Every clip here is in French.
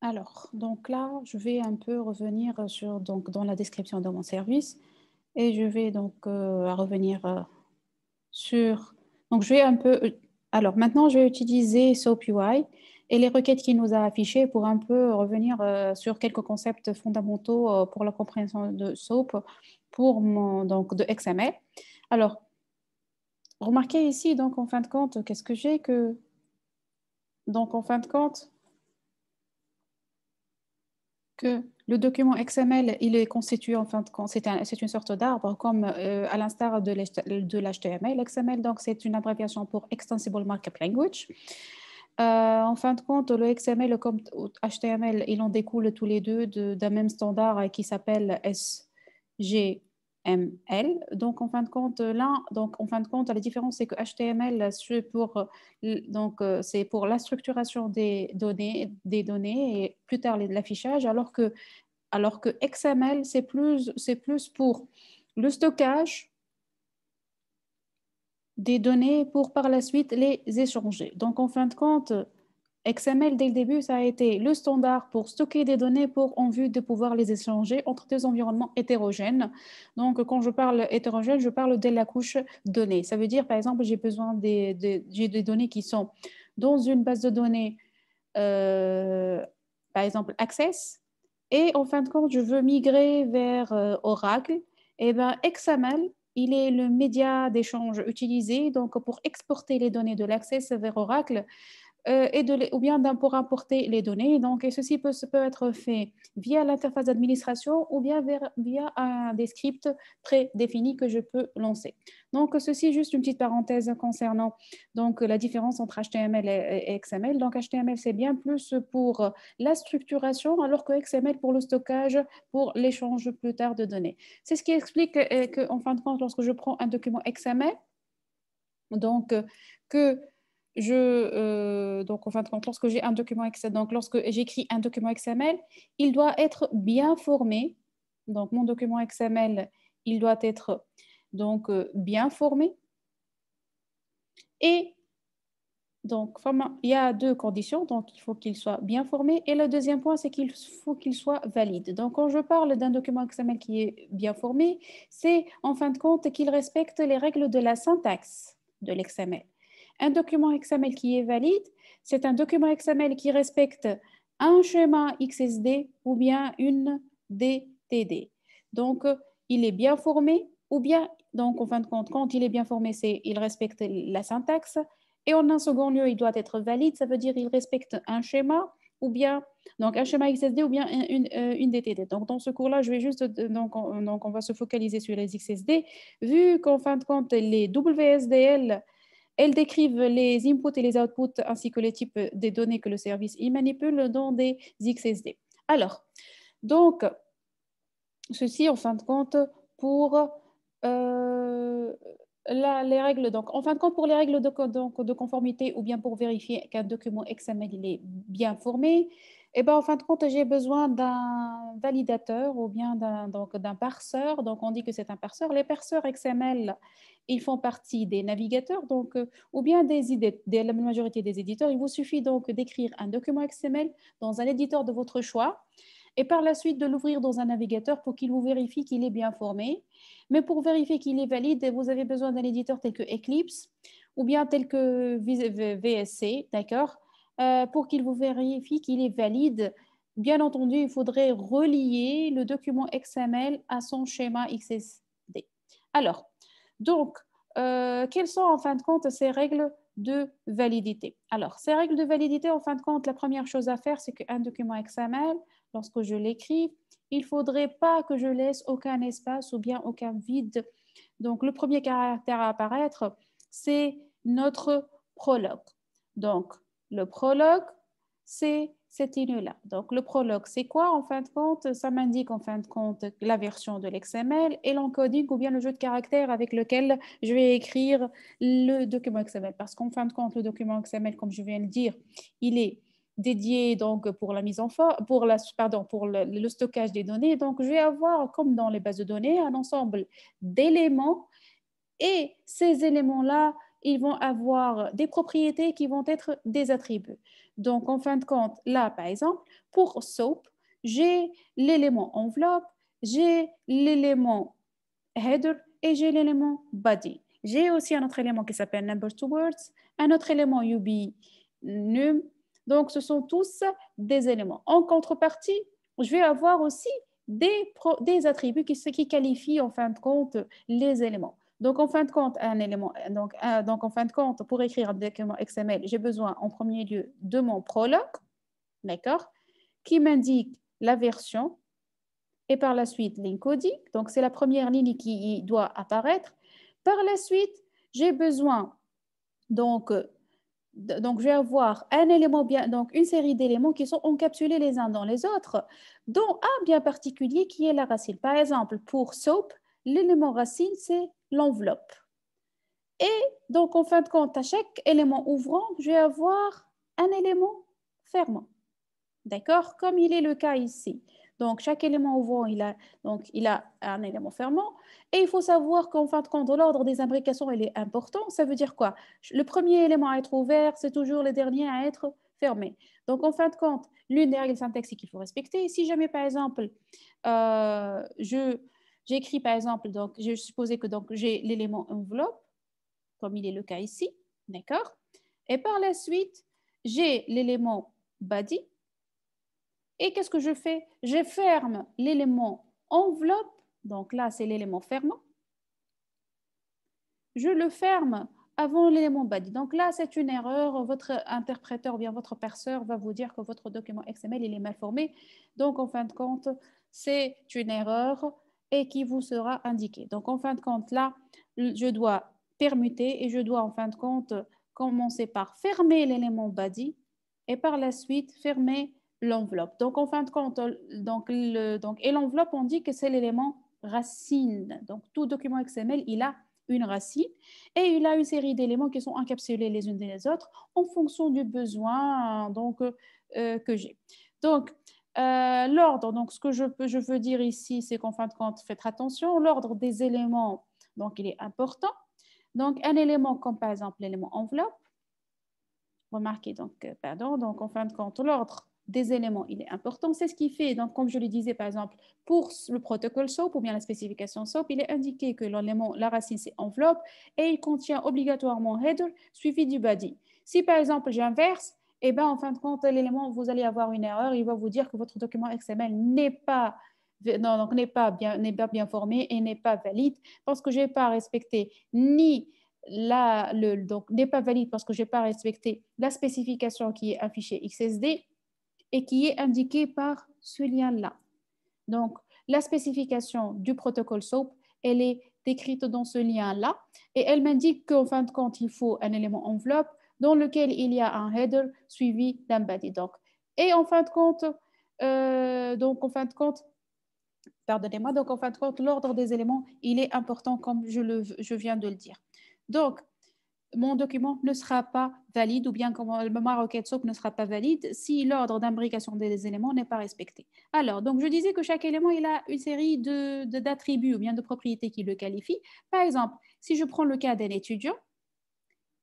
Alors, donc là, je vais un peu revenir sur, donc, dans la description de mon service et je vais donc revenir sur. Donc, je vais un peu. Alors, maintenant, je vais utiliser SoapUI et les requêtes qu'il nous a affichées pour un peu revenir sur quelques concepts fondamentaux pour la compréhension de SOAP pour donc, de XML. Alors, remarquez ici, donc, en fin de compte, qu'est-ce que j'ai que. Donc, en fin de compte, que le document XML, il est constitué en fin de compte, c'est une sorte d'arbre, comme à l'instar de l'HTML. XML, donc, c'est une abréviation pour Extensible Markup Language. En fin de compte, le XML comme HTML, il en découle tous les deux d'un même standard qui s'appelle SGML. Donc, en fin de compte, la différence, c'est que HTML, c'est pour la structuration des données et plus tard l'affichage, alors que XML, c'est plus pour le stockage des données pour par la suite les échanger. Donc, en fin de compte, XML, dès le début, ça a été le standard pour stocker des données en vue de pouvoir les échanger entre deux environnements hétérogènes. Donc, quand je parle hétérogène, je parle de la couche données. Ça veut dire, par exemple, j'ai des données qui sont dans une base de données, euh, par exemple, Access, et en fin de compte, je veux migrer vers Oracle. Et bien, XML, il est le média d'échange utilisé donc pour exporter les données de l'Access vers Oracle ou bien pour importer les données. Donc, et ceci peut être fait via l'interface d'administration ou bien via des scripts prédéfinis que je peux lancer. Donc, ceci, juste une petite parenthèse concernant donc, la différence entre HTML et XML. Donc, HTML, c'est bien plus pour la structuration, alors que XML pour le stockage, pour l'échange plus tard de données. C'est ce qui explique qu'en fin de compte, lorsque je prends un document XML, donc que donc en fin de compte, lorsque j'ai un document XML, donc lorsque j'écris un document XML, il doit être bien formé. Donc mon document XML, il doit être donc bien formé. Et donc il y a deux conditions. Donc il faut qu'il soit bien formé. Et le deuxième point, c'est qu'il faut qu'il soit valide. Donc quand je parle d'un document XML qui est bien formé, c'est en fin de compte qu'il respecte les règles de la syntaxe de l'XML. Un document XML qui est valide, c'est un document XML qui respecte un schéma XSD ou bien une DTD. Donc, il est bien formé ou bien, donc en fin de compte, quand il est bien formé, il respecte la syntaxe. Et en un second lieu, il doit être valide, ça veut dire qu'il respecte un schéma ou bien donc un schéma XSD ou bien une DTD. Donc dans ce cours-là, je vais juste donc on va se focaliser sur les XSD vu qu'en fin de compte les WSDL elles décrivent les inputs et les outputs ainsi que les types des données que le service y manipule dans des XSD. Alors, donc, ceci en fin de compte pour euh, les règles. Donc, en fin de compte, pour les règles de conformité ou bien pour vérifier qu'un document XML il est bien formé, et ben, en fin de compte, j'ai besoin d'un validateur ou bien d'un parseur. Donc, on dit que c'est un parseur. Les parseurs XML, ils font partie des navigateurs, donc, ou bien la majorité des éditeurs. Il vous suffit donc d'écrire un document XML dans un éditeur de votre choix et par la suite de l'ouvrir dans un navigateur pour qu'il vous vérifie qu'il est bien formé. Mais pour vérifier qu'il est valide, vous avez besoin d'un éditeur tel que Eclipse ou bien tel que VSC, d'accord, pour qu'il vous vérifie qu'il est valide. Bien entendu, il faudrait relier le document XML à son schéma XSD. Alors, donc, quelles sont en fin de compte ces règles de validité? Alors, ces règles de validité, en fin de compte, la première chose à faire, c'est qu'un document XML, lorsque je l'écris, il ne faudrait pas que je laisse aucun espace ou bien aucun vide. Donc, le premier caractère à apparaître, c'est notre prologue. Donc, le prologue, c'est cette ligne-là. Donc, le prologue, c'est quoi en fin de compte? Ça m'indique en fin de compte la version de l'XML et l'encoding ou bien le jeu de caractères avec lequel je vais écrire le document XML. Parce qu'en fin de compte, le document XML, comme je viens de le dire, il est dédié donc pour la mise en forme, pour le stockage des données. Donc, je vais avoir, comme dans les bases de données, un ensemble d'éléments et ces éléments-là, ils vont avoir des propriétés qui vont être des attributs. Donc, en fin de compte, là, par exemple, pour soap, j'ai l'élément enveloppe, j'ai l'élément header et j'ai l'élément body. J'ai aussi un autre élément qui s'appelle number to words, un autre élément UB num. Donc, ce sont tous des éléments. En contrepartie, je vais avoir aussi des attributs qui qualifient en fin de compte les éléments. Donc, en fin de compte, en fin de compte, pour écrire un document XML, j'ai besoin en premier lieu de mon prologue, d'accord, qui m'indique la version, et par la suite l'encoding. Donc, c'est la première ligne qui doit apparaître. Par la suite, j'ai besoin, donc, je vais avoir un élément donc une série d'éléments qui sont encapsulés les uns dans les autres, dont un bien particulier qui est la racine. Par exemple, pour SOAP, l'élément racine, c'est l'enveloppe. Et donc, en fin de compte, à chaque élément ouvrant, je vais avoir un élément fermant. D'accord? Comme il est le cas ici. Donc, chaque élément ouvrant, il a un élément fermant. Et il faut savoir qu'en fin de compte, l'ordre des imbrications, il est important. Ça veut dire quoi? Le premier élément à être ouvert, c'est toujours le dernier à être fermé. Donc, en fin de compte, l'une des règles syntaxiques qu'il faut respecter, si jamais, par exemple, j'écris, par exemple, donc, je supposais que j'ai l'élément enveloppe, comme il est le cas ici. D'accord? Et par la suite, j'ai l'élément body. Et qu'est-ce que je fais? Je ferme l'élément enveloppe, donc là c'est l'élément fermant. Je le ferme avant l'élément body. Donc là c'est une erreur, votre interpréteur ou bien votre parseur va vous dire que votre document XML il est mal formé. Donc en fin de compte, c'est une erreur et qui vous sera indiquée. Donc en fin de compte là, je dois permuter et je dois en fin de compte commencer par fermer l'élément body et par la suite fermer l'enveloppe. Donc, en fin de compte, et l'enveloppe, on dit que c'est l'élément racine. Donc, tout document XML, il a une racine et il a une série d'éléments qui sont encapsulés les unes des autres en fonction du besoin que j'ai. Donc, l'ordre, donc ce que je veux dire ici, c'est qu'en fin de compte, faites attention, l'ordre des éléments, donc il est important. Donc, un élément comme par exemple l'élément enveloppe, remarquez donc en fin de compte, l'ordre des éléments, il est important. C'est ce qui fait, donc comme je le disais par exemple, pour le protocole SOAP ou bien la spécification SOAP, il est indiqué que l'élément, la racine c'est enveloppe et il contient obligatoirement header suivi du body. Si par exemple j'inverse, eh bien en fin de compte, l'élément, vous allez avoir une erreur, il va vous dire que votre document XML n'est pas n'est pas bien formé et n'est pas valide parce que je n'ai pas respecté ni donc n'est pas valide parce que je n'ai pas respecté la spécification qui est affichée XSD et qui est indiquée par ce lien-là. Donc, la spécification du protocole SOAP, elle est décrite dans ce lien-là et elle m'indique qu'en fin de compte, il faut un élément enveloppe dans lequel il y a un header suivi d'un body. Et en fin de compte, pardonnez-moi, donc en fin de compte, l'ordre des éléments, il est important comme je viens de le dire. Donc, mon document ne sera pas valide ou bien ma requête SOAP ne sera pas valide si l'ordre d'imbrication des éléments n'est pas respecté. Alors, donc je disais que chaque élément, il a une série d'attributs ou bien de propriétés qui le qualifient. Par exemple, si je prends le cas d'un étudiant,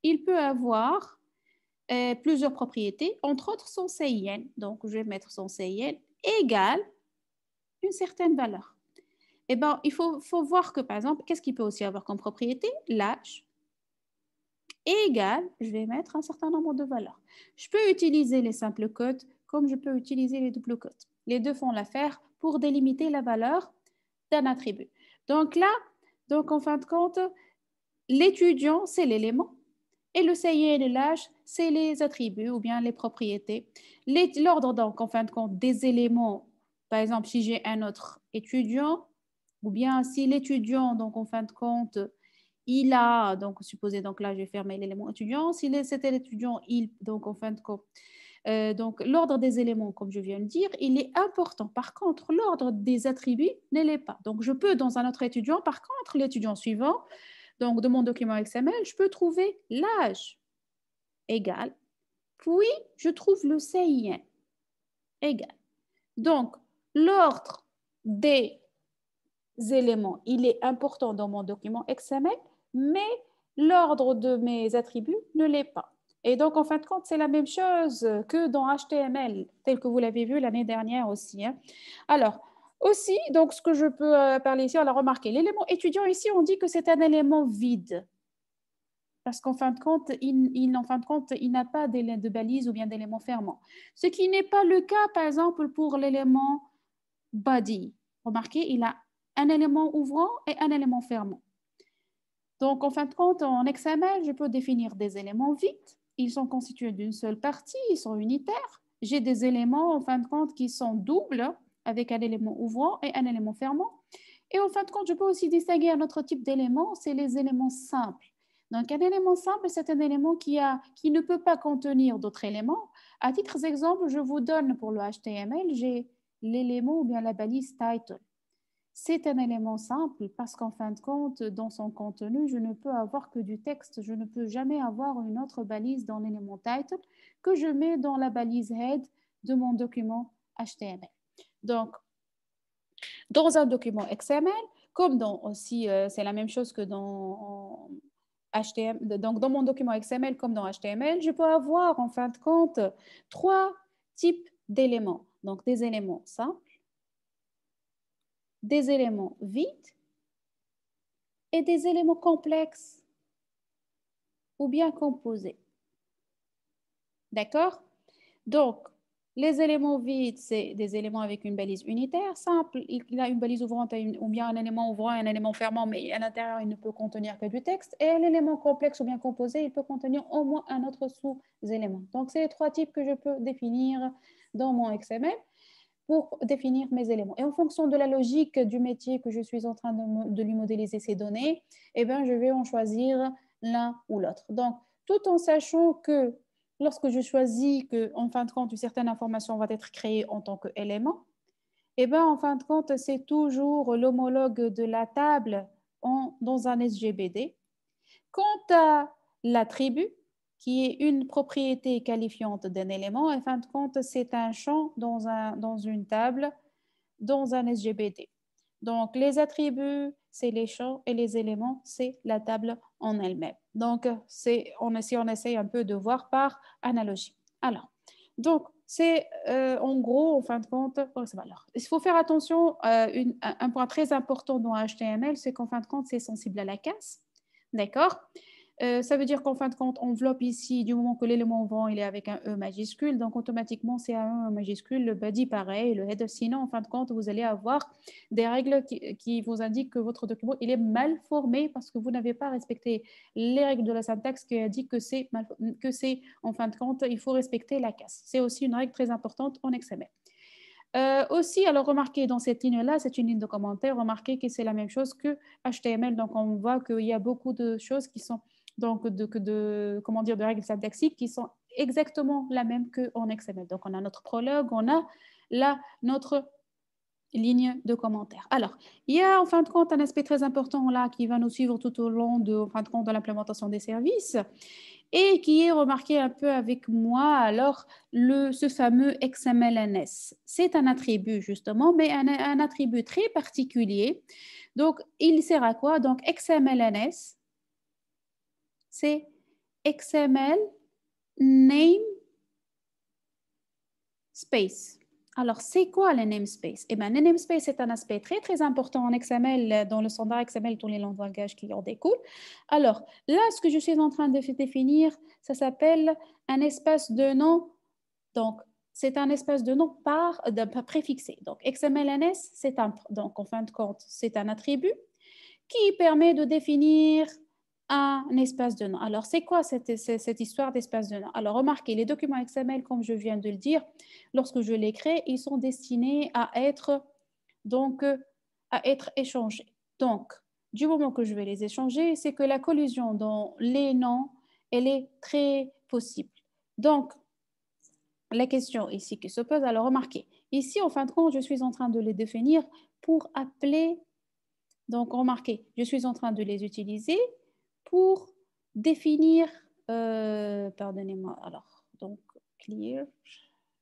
il peut avoir plusieurs propriétés, entre autres son CIN. Donc, je vais mettre son CIN égale une certaine valeur. Eh bien, il faut voir que, par exemple, qu'est-ce qu'il peut aussi avoir comme propriété? L'âge égale, je vais mettre un certain nombre de valeurs. Je peux utiliser les simples codes comme je peux utiliser les doubles codes. Les deux font l'affaire pour délimiter la valeur d'un attribut. Donc là, en fin de compte, l'étudiant, c'est l'élément et le CIN et l'âge, c'est les attributs ou bien les propriétés. L'ordre, donc, en fin de compte, des éléments, par exemple, si j'ai un autre étudiant, ou bien si l'étudiant, donc, en fin de compte, il a, donc, supposé, donc là, je vais fermer l'élément étudiant. Si c'était l'étudiant, donc, en fin de compte, donc, l'ordre des éléments, comme je viens de dire, il est important. Par contre, l'ordre des attributs ne l'est pas. Donc, je peux, dans un autre étudiant, par contre, l'étudiant suivant, donc de mon document XML, je peux trouver l'âge égal, puis je trouve le CIN égal. Donc, l'ordre des éléments, il est important dans mon document XML, mais l'ordre de mes attributs ne l'est pas. Et donc, en fin de compte, c'est la même chose que dans HTML, tel que vous l'avez vu l'année dernière aussi, hein. Alors, aussi, donc, ce que je peux parler ici, alors remarquez, l'élément étudiant ici, on dit que c'est un élément vide. Parce qu'en fin de compte, en fin de compte, il n'a pas de balise ou bien d'élément fermant. Ce qui n'est pas le cas, par exemple, pour l'élément body. Remarquez, il a un élément ouvrant et un élément fermant. Donc, en fin de compte, en XML, je peux définir des éléments vides. Ils sont constitués d'une seule partie, ils sont unitaires. J'ai des éléments, en fin de compte, qui sont doubles, avec un élément ouvrant et un élément fermant. Et en fin de compte, je peux aussi distinguer un autre type d'éléments, c'est les éléments simples. Donc, un élément simple, c'est un élément qui ne peut pas contenir d'autres éléments. À titre d'exemple, je vous donne pour le HTML, j'ai l'élément ou bien la balise title. C'est un élément simple parce qu'en fin de compte, dans son contenu, je ne peux avoir que du texte. Je ne peux jamais avoir une autre balise dans l'élément title que je mets dans la balise head de mon document HTML. Donc, dans un document XML, comme dans aussi, c'est la même chose que dans HTML, donc dans mon document XML comme dans HTML, je peux avoir en fin de compte trois types d'éléments. Donc, des éléments simples, des éléments vides et des éléments complexes ou bien composés. D'accord? Donc, les éléments vides, c'est des éléments avec une balise unitaire, simple. Il a une balise ouvrante ou bien un élément ouvrant et un élément fermant, mais à l'intérieur, il ne peut contenir que du texte. Et l'élément complexe ou bien composé, il peut contenir au moins un autre sous-élément. Donc, c'est les trois types que je peux définir dans mon XML pour définir mes éléments. Et en fonction de la logique du métier que je suis en train de lui modéliser ces données, eh bien, je vais en choisir l'un ou l'autre. Donc, tout en sachant que lorsque je choisis qu'en fin de compte, une certaine information va être créée en tant qu'élément, eh bien, en fin de compte, c'est toujours l'homologue de la table dans un SGBD. Quant à l'attribut, qui est une propriété qualifiante d'un élément, en fin de compte, c'est un champ dans une table, dans un SGBD. Donc, les attributs, c'est les champs et les éléments, c'est la table en elle-même. Donc, on essaye un peu de voir par analogie. Alors, donc, c'est en gros, en fin de compte, alors, il faut faire attention, un point très important dans HTML, c'est qu'en fin de compte, c'est sensible à la casse. D'accord? Ça veut dire qu'en fin de compte, enveloppe ici, du moment que l'élément vent il est avec un E majuscule, donc automatiquement c'est un E majuscule, le body pareil, le header. Sinon, en fin de compte, vous allez avoir des règles qui vous indiquent que votre document il est mal formé parce que vous n'avez pas respecté les règles de la syntaxe qui indiquent que c'est en fin de compte, il faut respecter la casse. C'est aussi une règle très importante en XML. Aussi, alors remarquez dans cette ligne-là, c'est une ligne de commentaire, remarquez que c'est la même chose que HTML, donc on voit qu'il y a beaucoup de choses qui sont donc comment dire, de règles syntaxiques qui sont exactement la même qu'en XML. Donc on a notre prologue, on a là notre ligne de commentaires. Alors, il y a en fin de compte un aspect très important là qui va nous suivre tout au long en fin de compte, de l'implémentation des services et qui est remarqué un peu avec moi, alors ce fameux XMLNS. C'est un attribut justement, mais un attribut très particulier. Donc, il sert à quoi? Donc, XMLNS, c'est XML Name Space. Alors, c'est quoi le namespace? Eh bien, le namespace, c'est un aspect très, très important en XML, dans le standard XML, tous les langages qui en découlent. Alors, là, ce que je suis en train de définir, ça s'appelle un espace de nom. Donc, c'est un espace de nom préfixé. Donc, XMLNS, donc, en fin de compte, c'est un attribut qui permet de définir un espace de nom. Alors, c'est quoi cette histoire d'espace de nom? Alors, remarquez, les documents XML, comme je viens de le dire, lorsque je les crée, ils sont destinés donc, à être échangés. Donc, du moment que je vais les échanger, c'est que la collision dans les noms, elle est très possible. Donc, la question ici qui se pose, alors remarquez, ici, en fin de compte, je suis en train de les définir pour appeler. Donc, remarquez, je suis en train de les utiliser pour définir, pardonnez-moi, alors, donc, clear,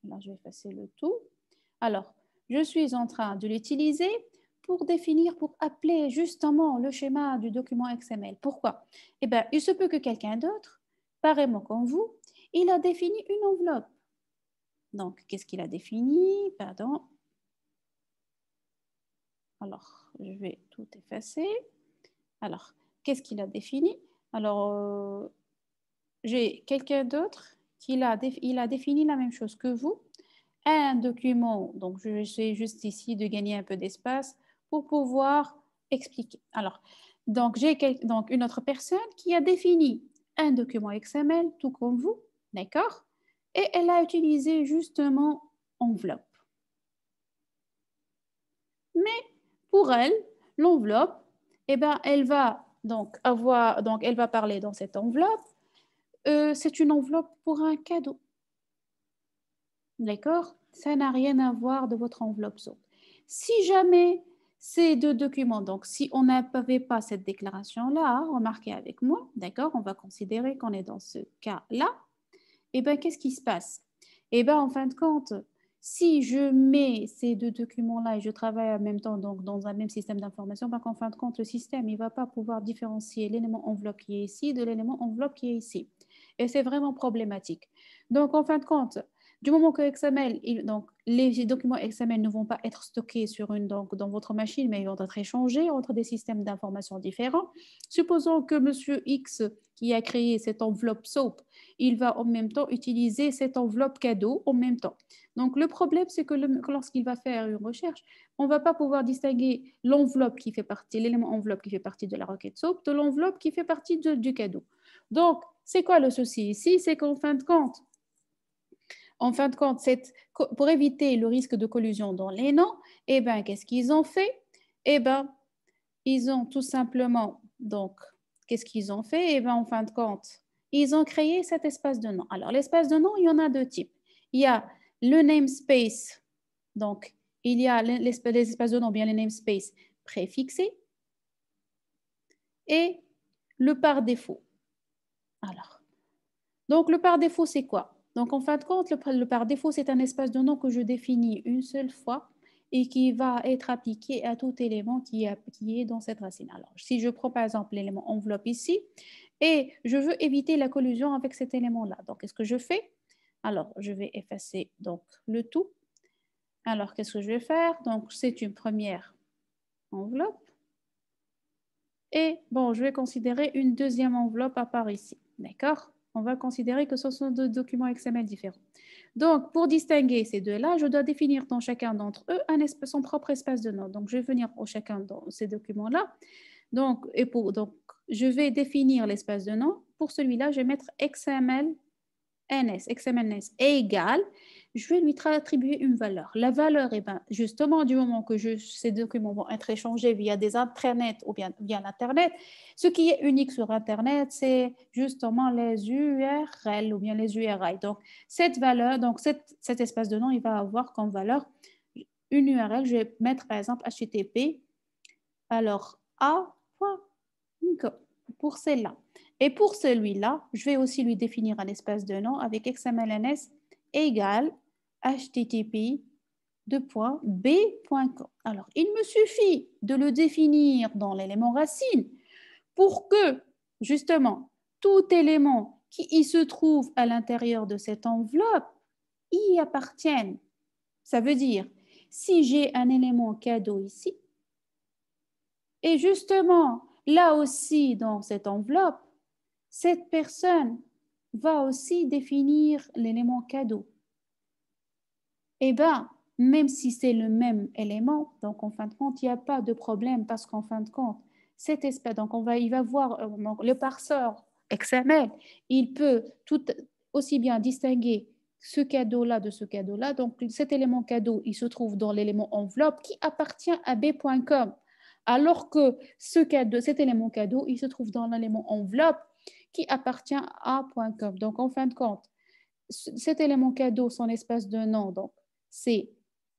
là, je vais effacer le tout. Alors, je suis en train de l'utiliser pour définir, pour appeler justement le schéma du document XML. Pourquoi? Eh bien, il se peut que quelqu'un d'autre, pareillement comme vous, il a défini une enveloppe. Donc, qu'est-ce qu'il a défini? Pardon. Alors, je vais tout effacer. Alors, qu'est-ce qu'il a défini? Alors, j'ai quelqu'un d'autre qui il a défini la même chose que vous. Un document, donc je vais juste ici de gagner un peu d'espace pour pouvoir expliquer. Alors, donc j'ai donc une autre personne qui a défini un document XML, tout comme vous, d'accord? Et elle a utilisé justement enveloppe. Mais pour elle, l'enveloppe, eh ben, elle va donc elle va parler dans cette enveloppe. C'est une enveloppe pour un cadeau. D'accord? Ça n'a rien à voir de votre enveloppe SOAP. Si jamais ces deux documents, donc si on n'avait pas cette déclaration-là, remarquez avec moi, d'accord? On va considérer qu'on est dans ce cas-là. Eh bien, qu'est-ce qui se passe? Eh bien, en fin de compte, si je mets ces deux documents-là et je travaille en même temps donc dans un même système d'information, ben, qu'en fin de compte, le système ne va pas pouvoir différencier l'élément enveloppe qui est ici de l'élément enveloppe qui est ici. Et c'est vraiment problématique. Donc, en fin de compte, du moment que XML, donc les documents XML ne vont pas être stockés donc, dans votre machine, mais ils vont être échangés entre des systèmes d'information différents. Supposons que Monsieur X, qui a créé cette enveloppe SOAP, il va en même temps utiliser cette enveloppe cadeau en même temps. Donc, le problème, c'est que lorsqu'il va faire une recherche, on ne va pas pouvoir distinguer l'enveloppe qui fait partie, l'élément enveloppe qui fait partie de la requête SOAP de l'enveloppe qui fait partie du cadeau. Donc, c'est quoi le souci ici? C'est qu'en fin de compte, pour éviter le risque de collusion dans les noms, eh ben, qu'est-ce qu'ils ont fait? Eh ben, ils ont tout simplement, donc, qu'est-ce qu'ils ont fait? Eh ben, en fin de compte, ils ont créé cet espace de nom. Alors, l'espace de nom, il y en a deux types. Il y a le namespace, donc, il y a les espaces de nom, bien les namespaces préfixés, et le par défaut. Alors, donc, le par défaut, c'est quoi? Donc, en fin de compte, le par défaut, c'est un espace de nom que je définis une seule fois et qui va être appliqué à tout élément qui est dans cette racine. Alors, si je prends par exemple l'élément enveloppe ici et je veux éviter la collusion avec cet élément-là, donc qu'est-ce que je fais? Alors, je vais effacer donc le tout. Alors, qu'est-ce que je vais faire? Donc, c'est une première enveloppe. Et bon, je vais considérer une deuxième enveloppe à part ici. D'accord? On va considérer que ce sont deux documents XML différents. Donc, pour distinguer ces deux-là, je dois définir dans chacun d'entre eux son propre espace de nom. Donc, je vais venir au chacun de ces documents-là. Donc, je vais définir l'espace de nom. Pour celui-là, je vais mettre XML NS, XMLNS est égal, je vais lui attribuer une valeur. La valeur, eh ben, justement, du moment que ces documents vont être échangés via des intranets ou bien via l'Internet, ce qui est unique sur Internet, c'est justement les URL ou bien les URI. Donc, cette valeur, donc cet espace de nom, il va avoir comme valeur une URL. Je vais mettre par exemple HTTP, alors a.com pour celle-là. Et pour celui-là, je vais aussi lui définir un espace de nom avec XMLNS égale http://b.com. Alors, il me suffit de le définir dans l'élément racine pour que, justement, tout élément qui y se trouve à l'intérieur de cette enveloppe y appartienne. Ça veut dire, si j'ai un élément cadeau ici, et justement, là aussi, dans cette enveloppe, cette personne va aussi définir l'élément cadeau. Eh bien, même si c'est le même élément, donc en fin de compte, il n'y a pas de problème parce qu'en fin de compte, cet espace, donc il va voir le parseur XML, il peut tout aussi bien distinguer ce cadeau-là de ce cadeau-là. Donc, cet élément cadeau, il se trouve dans l'élément enveloppe qui appartient à b.com. Alors que cet élément cadeau, il se trouve dans l'élément enveloppe qui appartient à a.com. Donc, en fin de compte, cet élément cadeau, son espace de nom, donc, c'est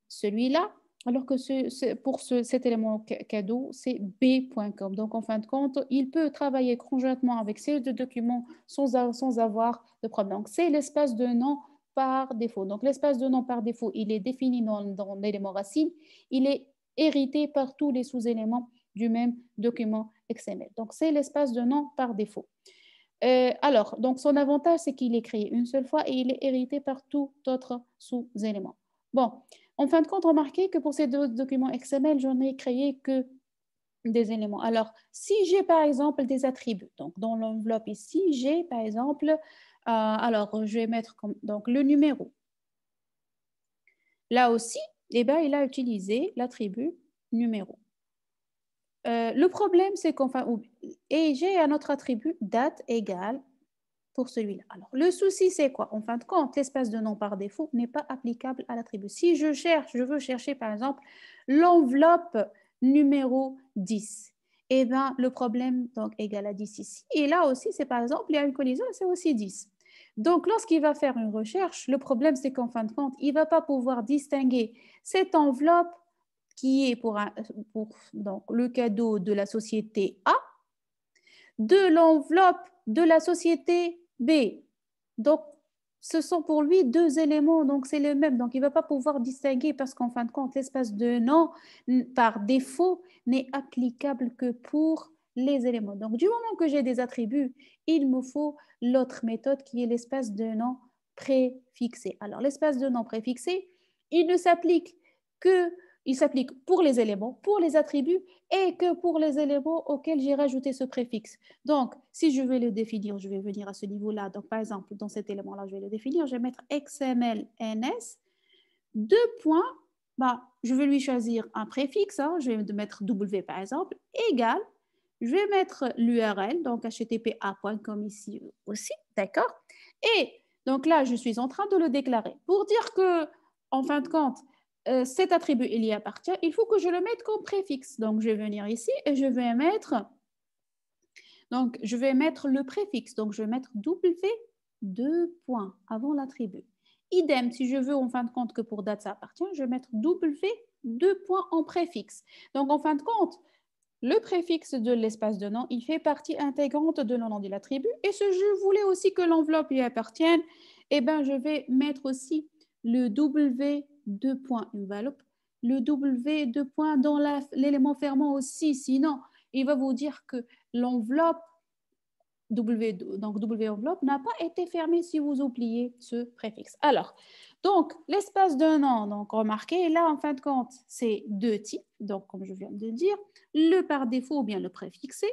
celui-là, alors que cet élément cadeau, c'est b.com. Donc, en fin de compte, il peut travailler conjointement avec ces deux documents sans avoir de problème. Donc, c'est l'espace de nom par défaut. Donc, l'espace de nom par défaut, il est défini dans l'élément racine. Il est hérité par tous les sous-éléments du même document XML. Donc, c'est l'espace de nom par défaut. Alors, donc son avantage, c'est qu'il est créé une seule fois et il est hérité par tout autre sous-élément. Bon, en fin de compte, remarquez que pour ces deux documents XML, j'en ai créé que des éléments. Alors, si j'ai par exemple des attributs, donc dans l'enveloppe ici, j'ai par exemple, alors je vais mettre comme, donc le numéro. Là aussi, eh ben, il a utilisé l'attribut numéro. Le problème, c'est qu'enfin, et j'ai un autre attribut, date égale pour celui-là. Alors, le souci, c'est quoi? En fin de compte, l'espace de nom par défaut n'est pas applicable à l'attribut. Si je veux chercher par exemple l'enveloppe numéro 10, eh bien, le problème donc égale à 10 ici. Et là aussi, c'est par exemple, il y a une collision, c'est aussi 10. Donc, lorsqu'il va faire une recherche, le problème, c'est qu'en fin de compte, il ne va pas pouvoir distinguer cette enveloppe qui est pour donc, le cadeau de la société A de l'enveloppe de la société B. Donc, ce sont pour lui deux éléments, donc c'est le même. Donc, il ne va pas pouvoir distinguer parce qu'en fin de compte, l'espace de nom, par défaut, n'est applicable que pour les éléments. Donc, du moment que j'ai des attributs, il me faut l'autre méthode qui est l'espace de nom préfixé. Alors, l'espace de nom préfixé, il ne s'applique que il s'applique pour les éléments, pour les attributs et que pour les éléments auxquels j'ai rajouté ce préfixe. Donc, si je vais le définir, je vais venir à ce niveau-là. Donc, par exemple, dans cet élément-là, je vais le définir. Je vais mettre XMLNS, deux points. Bah, je vais lui choisir un préfixe. Hein, je vais mettre W, par exemple, égal. Je vais mettre l'URL, donc httpa.com ici aussi, d'accord? Et donc là, je suis en train de le déclarer. Pour dire que, en fin de compte, cet attribut, il y appartient, il faut que je le mette comme préfixe. Donc, je vais venir ici et je vais mettre, donc, je vais mettre le préfixe. Donc, je vais mettre W, deux points avant l'attribut. Idem, si je veux, en fin de compte, que pour date, ça appartient, je vais mettre W, deux points en préfixe. Donc, en fin de compte, le préfixe de l'espace de nom, il fait partie intégrante de le nom de l'attribut. Et si je voulais aussi que l'enveloppe y appartienne, eh bien, je vais mettre aussi le W, deux points envelope, le W, deux points dans l'élément fermant aussi. Sinon, il va vous dire que l'enveloppe W, donc W enveloppe n'a pas été fermée si vous oubliez ce préfixe. Alors, donc, l'espace de nom, donc remarquez, là, en fin de compte, c'est deux types, donc comme je viens de dire, le par défaut ou bien le préfixé.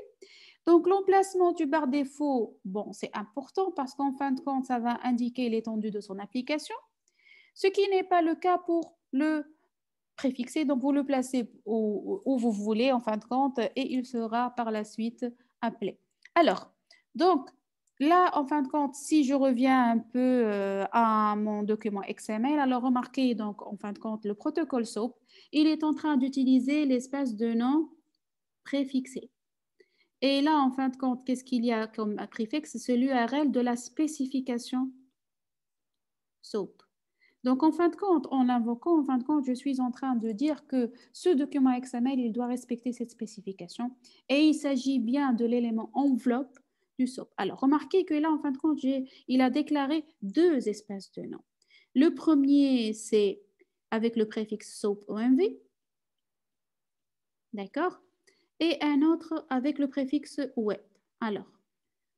Donc, l'emplacement du par défaut, bon, c'est important parce qu'en fin de compte, ça va indiquer l'étendue de son application, ce qui n'est pas le cas pour le préfixé. Donc, vous le placez où vous voulez, en fin de compte, et il sera par la suite appelé. Alors, donc, là, en fin de compte, si je reviens un peu à mon document XML, alors remarquez, donc, en fin de compte, le protocole SOAP, il est en train d'utiliser l'espace de nom préfixé. Et là, en fin de compte, qu'est-ce qu'il y a comme préfixe? C'est l'URL de la spécification SOAP. Donc, en fin de compte, en l'invoquant, en fin de compte, je suis en train de dire que ce document XML, il doit respecter cette spécification et il s'agit bien de l'élément enveloppe du SOAP. Alors, remarquez que là, en fin de compte, il a déclaré deux espaces de nom. Le premier, c'est avec le préfixe SOAP-OMV, d'accord? Et un autre avec le préfixe web. Alors,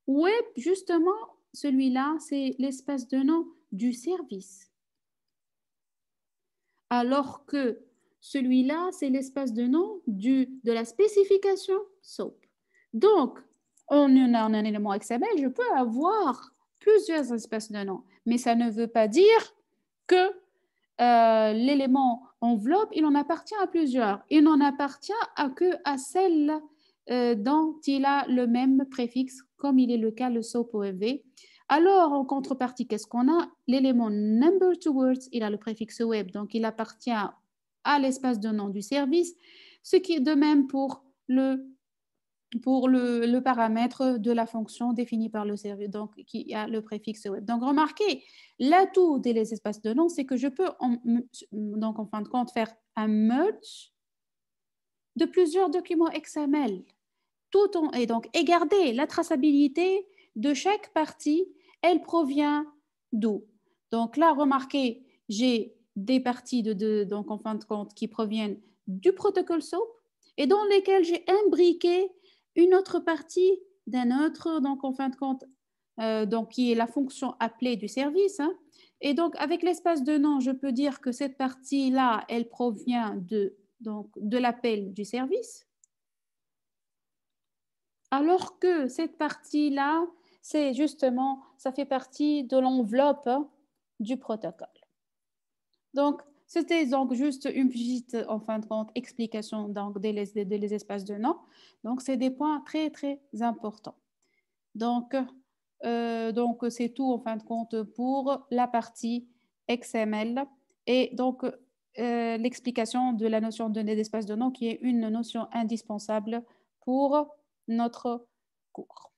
web, justement, celui-là, c'est l'espace de nom du service. Alors que celui-là, c'est l'espace de nom de la spécification SOAP. Donc, en un élément XML, je peux avoir plusieurs espaces de nom, mais ça ne veut pas dire que l'élément enveloppe, il en appartient à plusieurs. Il n'en appartient qu'à celle dont il a le même préfixe, comme il est le cas le SOAP-OMV. Alors, en contrepartie, qu'est-ce qu'on a? L'élément number to words, il a le préfixe web, donc il appartient à l'espace de nom du service, ce qui est de même pour le paramètre de la fonction définie par le service, donc qui a le préfixe web. Donc, remarquez, l'atout des espaces de nom, c'est que je peux, donc en fin de compte, faire un merge de plusieurs documents XML, et garder la traçabilité de chaque partie, elle provient d'où? Donc là, remarquez, j'ai des parties donc en fin de compte, qui proviennent du protocole SOAP et dans lesquels j'ai imbriqué une autre partie d'un autre, donc en fin de compte, donc qui est la fonction appelée du service. Hein. Et donc avec l'espace de nom, je peux dire que cette partie-là, elle provient de l'appel du service, alors que cette partie-là, c'est justement, ça fait partie de l'enveloppe du protocole. Donc, c'était donc juste une petite, en fin de compte, explication donc, des espaces de nom. Donc, c'est des points très, très importants. Donc c'est tout, en fin de compte, pour la partie XML. Et donc, l'explication de la notion d'espace de nom qui est une notion indispensable pour notre cours.